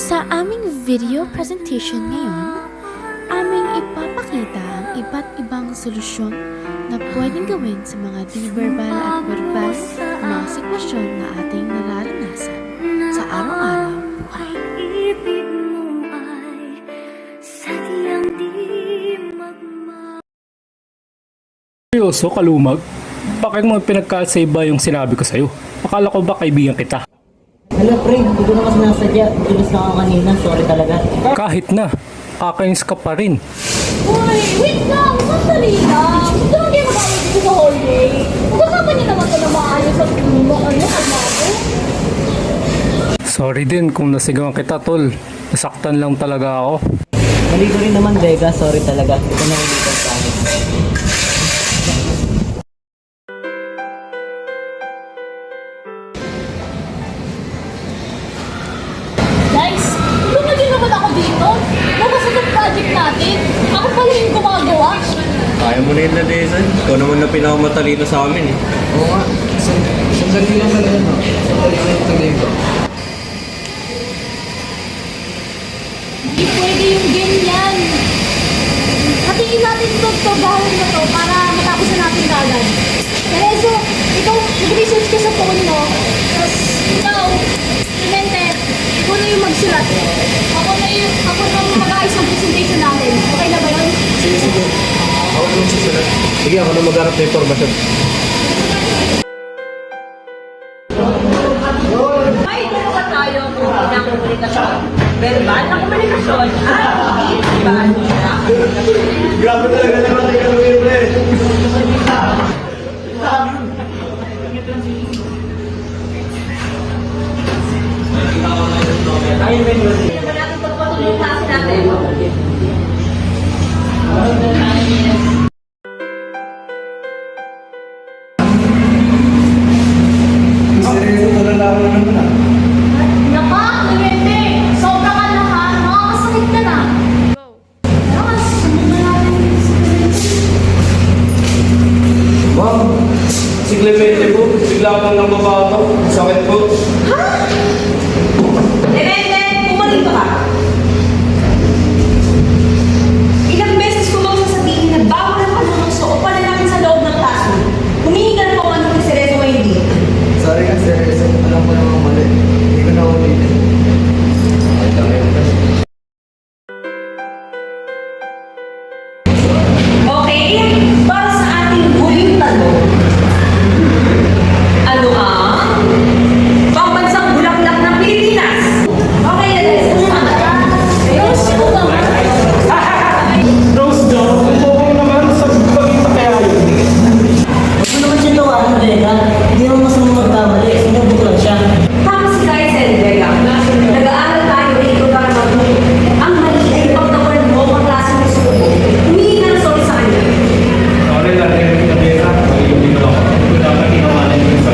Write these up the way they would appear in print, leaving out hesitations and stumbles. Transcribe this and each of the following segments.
Sa aming video presentation ngayon, aming ipapakita ang iba't ibang solusyon na pwedeng gawin sa mga di-verbal at verbal na mga sitwasyon na ating nararanasan sa araw-araw buhay. Seryoso, kalumag? Bakit mo pinagkasaiba yung sinabi ko sa'yo? Akala ko ba kaibigan kita? Hala pre, hindi ko naman sinasadya. Bilis na ako kanina, sorry talaga. Kahit na, kakainis ka pa rin. Uy, wait lang! Sandali lang! Ito lang kayo mag-awag dito sa hallway. Pag-usapan niyo naman ito na maayos at kalmado. Sorry din kung nasigawan kita, tol. Nasaktan lang talaga ako. Mali ko rin naman, Vega. Sorry talaga. Ito na ulitan sa akin. Guys, lumagin naman ako dito. Bukas sa project natin. Ako pala yung gumagawa. Kaya mo na yun na Desan. Ikaw naman na pinakamatalino sa amin eh. Oo nga. Sandali lang talaga, no? Sandali lang yung tagay ko. Hindi pwede yung ganyan. Hatiin natin itong trabaho na to para matapos na natin kagad. Tereso, ikaw mag-research ka sa phone mo. Tapos ikaw, Clemente, ikaw na yung magsulat. Ako na mag-ayos ng presentation natin. Okay na ba yun? Sige. Ako naman susunod. Sige, ako na magharap na informasyon. May dalawa tayo ng komunikasyon. Verbal na komunikasyon at hindi-verbal na komunikasyon. Grabe talaga naman tayo kalungin, pre. Hindi naman natin pagpatuloy yung klase natin. Seryoso talaga ako naman na. Naka, Clemente! Sobra ka na ha! Makakasakit ka na! Tapos, sumunod natin si Clemente. Ma'am, si Clemente po. Bigla akong nang mabato. Sakit po. Clemente, pumalito ka. Ilang beses ko bang sasabihin na bawal ang panunokso o pananakit sa loob ng classroom. Humingi ka ng pamano kay Cerezo ngayon dito. Sorry ka, seryoso. Alam ko naman mali. Hindi ko na ulitin. Ay, lang yun. Okay, para sa ating huling tanong. Ano ang pambansang bulaklak ng Pilipinas? Okay, let's go. Rose ko naman! Rose daw, kung naman sa pagkita kaya yun. Huwag mo naman siya tawanan, Vega. Hindi naman masama magkamali. Sinabok lang siya. Tama si Kaisen, Vega. Nag-aaral tayo dito para mag-uwi. Ang mali ay pagtawaran mo ang klase ng gusto mo. Humingi ka ng sorry sa kanya. Sorry lang, Kabira. Hindi ko ako. Hindi ko dapat inawanan yung sa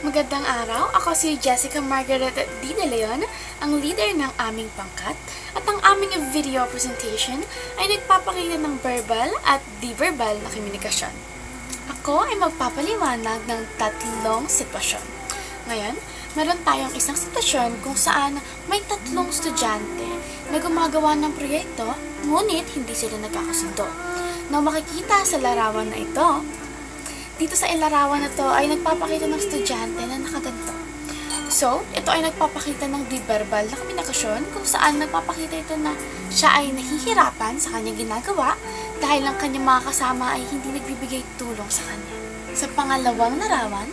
Magandang araw, ako si Jessica Margaret D. De Leon, ang leader ng aming pangkat, at ang aming video presentation ay nagpapakita ng verbal at di-verbal na komunikasyon. Ako ay magpapaliwanag ng tatlong sitwasyon. Ngayon, meron tayong isang sitwasyon kung saan may tatlong estudyante na gumagawa ng proyekto, ngunit hindi sila nagkakasundo. Na makikita sa larawan na ito, dito sa larawan na to ay nagpapakita ng estudyante na nakaganto. So, ito ay nagpapakita ng di-verbal na komunikasyon kung saan nagpapakita ito na siya ay nahihirapan sa kanyang ginagawa dahil ang kanyang mga kasama ay hindi nagbibigay tulong sa kanya. Sa pangalawang larawan,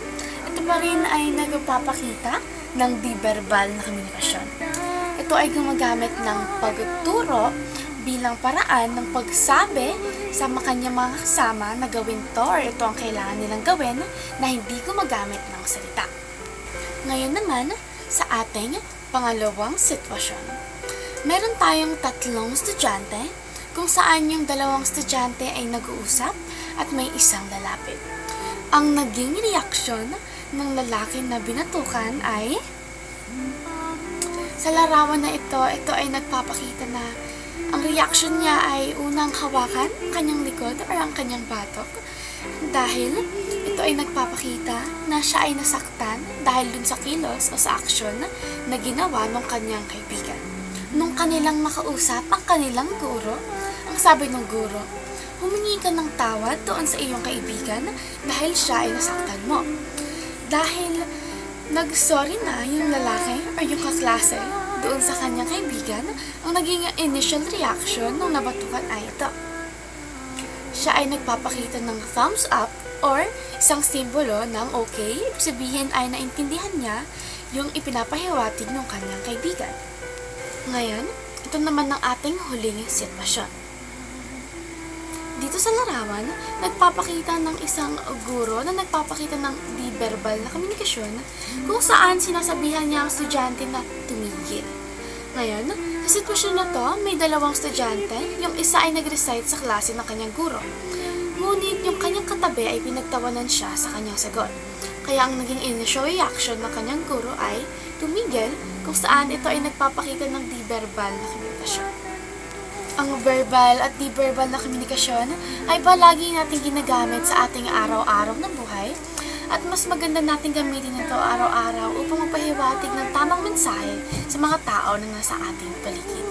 ito pa rin ay nagpapakita ng di-verbal na komunikasyon. Ito ay gumagamit ng pagtuturo bilang paraan ng pagsabi sa kanyang mga kasama na gawin to or ito ang kailangan nilang gawin na hindi gumagamit ng salita. Ngayon naman, sa ating pangalawang sitwasyon. Meron tayong tatlong estudyante kung saan yung dalawang estudyante ay nag-uusap at may isang lalapit. Ang naging reaksyon ng lalaki na binatukan ay sa larawan na ito ay nagpapakita na ang reaction niya ay unang hawakan ang kanyang likod or ang kanyang batok dahil ito ito ay nagpapakita na siya ay nasaktan dahil dun sa kilos o sa aksyon na ginawa ng kanyang kaibigan. Nung kanilang makausap ang kanilang guro, ang sabi ng guro, humingi ka ng tawad doon sa iyong kaibigan dahil siya ay nasaktan mo. Dahil nag-sorry na yung lalaki o yung kaklase doon sa kanyang kaibigan, ang naging initial reaction nung nabatukan ay ito. Siya ay nagpapakita ng thumbs up or isang simbolo ng okay, ibig sabihin ay naintindihan niya yung ipinapahiwatig ng kanyang kaibigan. Ngayon, ito naman ang ating huling sitwasyon. Dito sa larawan, nagpapakita ng isang guro na nagpapakita ng di-verbal na komunikasyon kung saan sinasabihan niya ang estudyante na tumigil. Ngayon, sa sitwasyon na to, may dalawang estudyante, yung isa ay nag-recite sa klase ng kanyang guro. Ngunit yung kanyang katabi ay pinagtawanan siya sa kanyang sagot. Kaya ang naging initial reaction ng kanyang guro ay tumigil kung saan ito ay nagpapakita ng di-verbal na komunikasyon. Ang verbal at di-verbal na komunikasyon ay palagi natin ginagamit sa ating araw-araw na buhay at mas maganda natin gamitin ito araw-araw upang magpahiwatig ng tamang mensahe sa mga tao na nasa ating paligid.